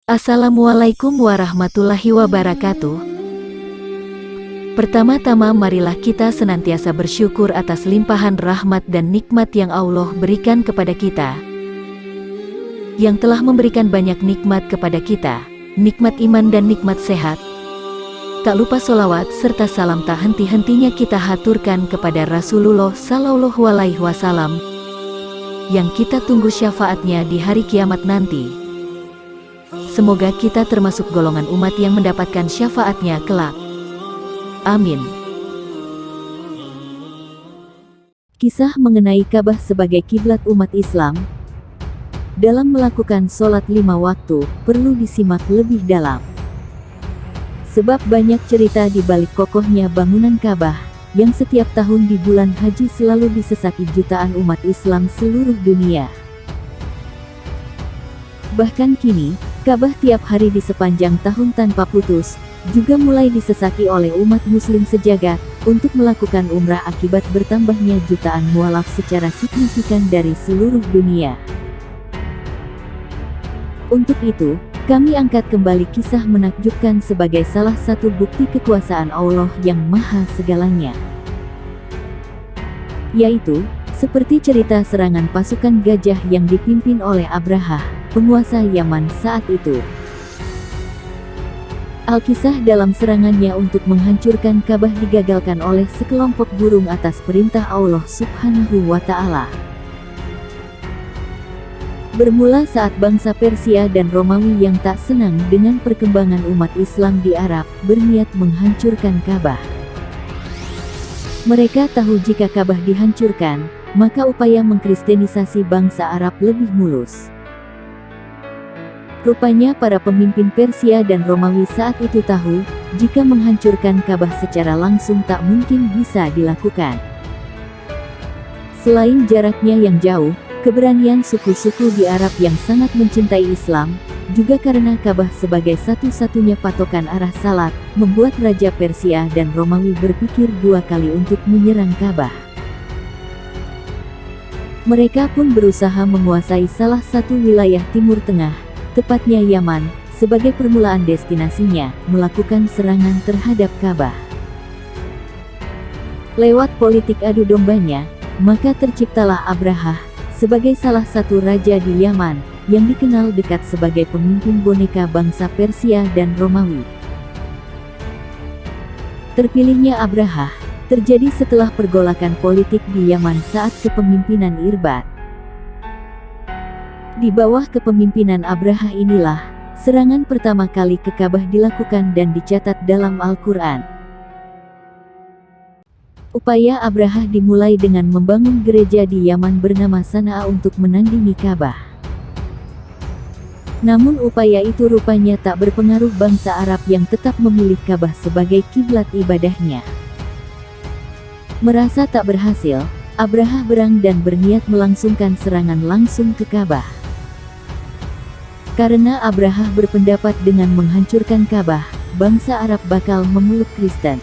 Assalamualaikum warahmatullahi wabarakatuh. Pertama-tama marilah kita senantiasa bersyukur atas limpahan rahmat dan nikmat yang Allah berikan kepada kita, yang telah memberikan banyak nikmat kepada kita, nikmat iman dan nikmat sehat. Tak lupa sholawat serta salam tak henti-hentinya kita haturkan kepada Rasulullah Sallallahu Alaihi Wasallam, yang kita tunggu syafaatnya di hari kiamat nanti. Semoga kita termasuk golongan umat yang mendapatkan syafaatnya kelak. Amin. Kisah mengenai Ka'bah sebagai kiblat umat Islam. Dalam melakukan sholat 5 waktu, perlu disimak lebih dalam. Sebab banyak cerita di balik kokohnya bangunan Ka'bah, yang setiap tahun di bulan haji selalu disesaki jutaan umat Islam seluruh dunia. Bahkan kini, Ka'bah tiap hari di sepanjang tahun tanpa putus, juga mulai disesaki oleh umat muslim sejagat, untuk melakukan umrah akibat bertambahnya jutaan mualaf secara signifikan dari seluruh dunia. Untuk itu, kami angkat kembali kisah menakjubkan sebagai salah satu bukti kekuasaan Allah yang maha segalanya. Yaitu, seperti cerita serangan pasukan gajah yang dipimpin oleh Abrahah, penguasa Yaman saat itu. Alkisah dalam serangannya untuk menghancurkan Ka'bah digagalkan oleh sekelompok burung atas perintah Allah Subhanahu wa Ta'ala. Bermula saat bangsa Persia dan Romawi yang tak senang dengan perkembangan umat Islam di Arab, berniat menghancurkan Ka'bah. Mereka tahu jika Ka'bah dihancurkan, maka upaya mengkristenisasi bangsa Arab lebih mulus. Rupanya para pemimpin Persia dan Romawi saat itu tahu, jika menghancurkan Ka'bah secara langsung tak mungkin bisa dilakukan. Selain jaraknya yang jauh, keberanian suku-suku di Arab yang sangat mencintai Islam, juga karena Ka'bah sebagai satu-satunya patokan arah salat, membuat Raja Persia dan Romawi berpikir 2 kali untuk menyerang Ka'bah. Mereka pun berusaha menguasai salah satu wilayah Timur Tengah, tepatnya Yaman, sebagai permulaan destinasinya, melakukan serangan terhadap Ka'bah. Lewat politik adu dombanya, maka terciptalah Abrahah, sebagai salah satu raja di Yaman, yang dikenal dekat sebagai pemimpin boneka bangsa Persia dan Romawi. Terpilihnya Abrahah, terjadi setelah pergolakan politik di Yaman saat kepemimpinan Irbad. Di bawah kepemimpinan Abrahah inilah, serangan pertama kali ke Ka'bah dilakukan dan dicatat dalam Al-Quran. Upaya Abrahah dimulai dengan membangun gereja di Yaman bernama Sana'a untuk menandingi Ka'bah. Namun upaya itu rupanya tak berpengaruh bangsa Arab yang tetap memilih Ka'bah sebagai kiblat ibadahnya. Merasa tak berhasil, Abrahah berang dan berniat melangsungkan serangan langsung ke Ka'bah. Karena Abrahah berpendapat dengan menghancurkan Ka'bah, bangsa Arab bakal memeluk Kristen.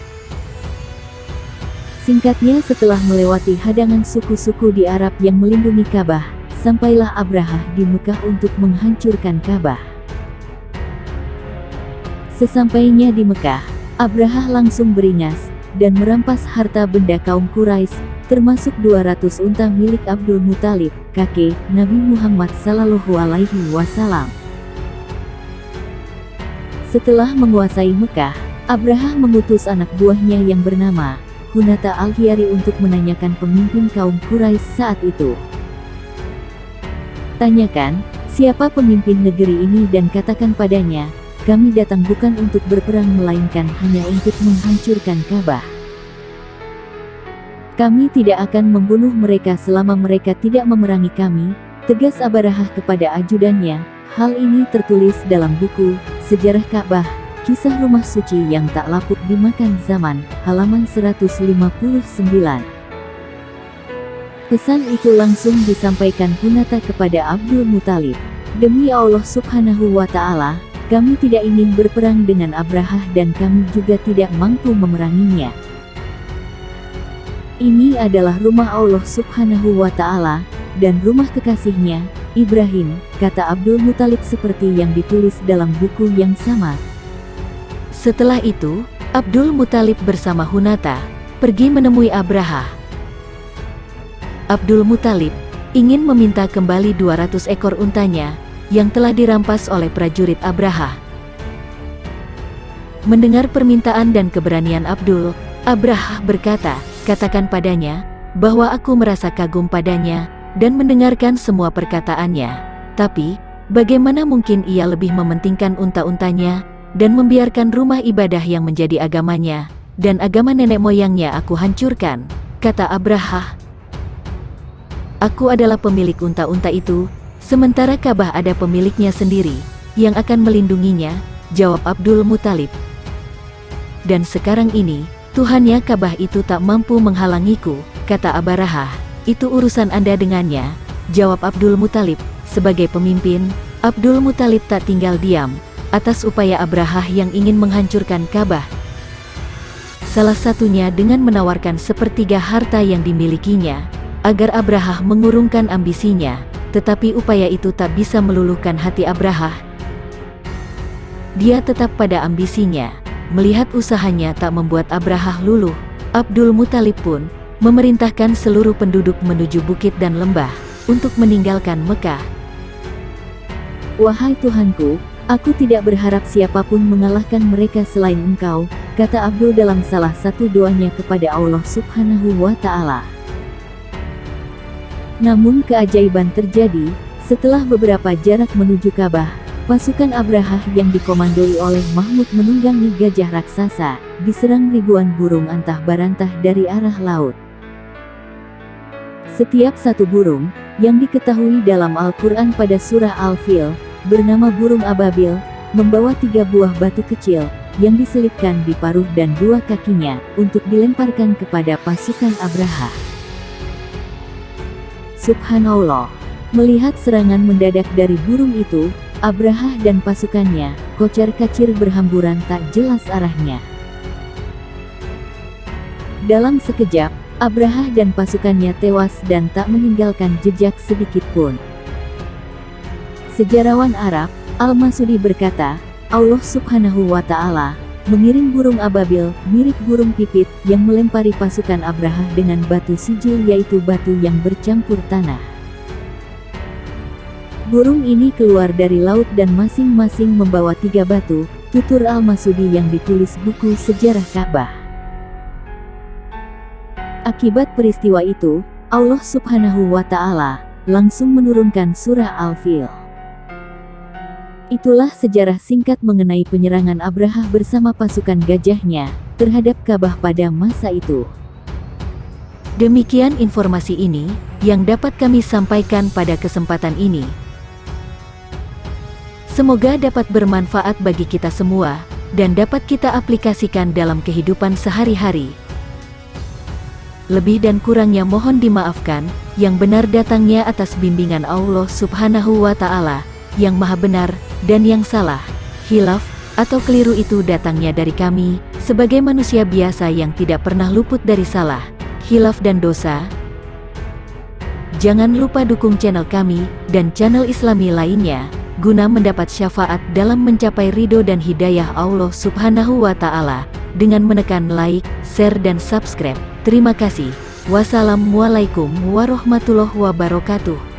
Singkatnya, setelah melewati hadangan suku-suku di Arab yang melindungi Ka'bah, sampailah Abrahah di Mekah untuk menghancurkan Ka'bah. Sesampainya di Mekah, Abrahah langsung beringas, dan merampas harta benda kaum Quraisy, termasuk 200 unta milik Abdul Muthalib, kakek Nabi Muhammad Sallallahu Alaihi Wasallam. Setelah menguasai Mekah, Abrahah mengutus anak buahnya yang bernama Hunata al-Hiyari untuk menanyakan pemimpin kaum Quraisy saat itu. Tanyakan, siapa pemimpin negeri ini dan katakan padanya, kami datang bukan untuk berperang melainkan hanya untuk menghancurkan Ka'bah. Kami tidak akan membunuh mereka selama mereka tidak memerangi kami, tegas Abrahah kepada ajudannya. Hal ini tertulis dalam buku Sejarah Ka'bah, Kisah Rumah Suci yang Tak Lapuk Dimakan Zaman, halaman 159. Pesan itu langsung disampaikan Hunata kepada Abdul Muthalib. Demi Allah Subhanahu wa Ta'ala, kami tidak ingin berperang dengan Abrahah dan kami juga tidak mampu memeranginya. Ini adalah rumah Allah Subhanahu wa Ta'ala, dan rumah kekasihnya, Ibrahim, kata Abdul Muthalib seperti yang ditulis dalam buku yang sama. Setelah itu, Abdul Muthalib bersama Hunata pergi menemui Abraha. Abdul Muthalib ingin meminta kembali 200 ekor untanya yang telah dirampas oleh prajurit Abraha. Mendengar permintaan dan keberanian Abdul, Abraha berkata, "Katakan padanya bahwa aku merasa kagum padanya dan mendengarkan semua perkataannya. Tapi, bagaimana mungkin ia lebih mementingkan unta-untanya dan membiarkan rumah ibadah yang menjadi agamanya dan agama nenek moyangnya aku hancurkan?" Kata Abraha, "Aku adalah pemilik unta-unta itu, sementara Ka'bah ada pemiliknya sendiri yang akan melindunginya," jawab Abdul Muthalib. "Dan sekarang ini, Tuhannya Ka'bah itu tak mampu menghalangiku," kata Abraha. "Itu urusan Anda dengannya," jawab Abdul Muthalib. Sebagai pemimpin, Abdul Muthalib tak tinggal diam atas upaya Abraha yang ingin menghancurkan Ka'bah. Salah satunya dengan menawarkan sepertiga harta yang dimilikinya, agar Abraha mengurungkan ambisinya, tetapi upaya itu tak bisa meluluhkan hati Abraha. Dia tetap pada ambisinya. Melihat usahanya tak membuat Abraha luluh, Abdul Muthalib pun memerintahkan seluruh penduduk menuju bukit dan lembah untuk meninggalkan Mekah. "Wahai Tuhanku, aku tidak berharap siapapun mengalahkan mereka selain Engkau," kata Abdul dalam salah satu doanya kepada Allah Subhanahu wa Ta'ala. Namun keajaiban terjadi. Setelah beberapa jarak menuju Ka'bah, pasukan Abraha yang dikomandoi oleh Mahmud menunggangi gajah raksasa, diserang ribuan burung antah barantah dari arah laut. Setiap satu burung, yang diketahui dalam Al-Quran pada surah Al-Fil, bernama burung ababil, membawa 3 buah batu kecil, yang diselipkan di paruh dan 2 kakinya, untuk dilemparkan kepada pasukan Abraha. Subhanallah. Melihat serangan mendadak dari burung itu, Abraha dan pasukannya, kocar-kacir berhamburan tak jelas arahnya. Dalam sekejap, Abraha dan pasukannya tewas dan tak meninggalkan jejak sedikit pun. Sejarawan Arab, Al-Masudi berkata, Allah Subhanahu wa Ta'ala mengirim burung ababil, mirip burung pipit, yang melempari pasukan Abraha dengan batu sijil, yaitu batu yang bercampur tanah. Burung ini keluar dari laut dan masing-masing membawa 3 batu, tutur Al-Masudi yang ditulis buku sejarah Ka'bah. Akibat peristiwa itu, Allah Subhanahu wa Ta'ala langsung menurunkan surah Al-Fil. Itulah sejarah singkat mengenai penyerangan Abraha bersama pasukan gajahnya terhadap Ka'bah pada masa itu. Demikian informasi ini yang dapat kami sampaikan pada kesempatan ini. Semoga dapat bermanfaat bagi kita semua, dan dapat kita aplikasikan dalam kehidupan sehari-hari. Lebih dan kurangnya mohon dimaafkan, yang benar datangnya atas bimbingan Allah Subhanahu wa Ta'ala, yang maha benar, dan yang salah, khilaf, atau keliru itu datangnya dari kami, sebagai manusia biasa yang tidak pernah luput dari salah, khilaf dan dosa. Jangan lupa dukung channel kami, dan channel Islami lainnya, guna mendapat syafaat dalam mencapai ridho dan hidayah Allah Subhanahu wa Ta'ala, dengan menekan like, share dan subscribe. Terima kasih. Wassalamualaikum warahmatullahi wabarakatuh.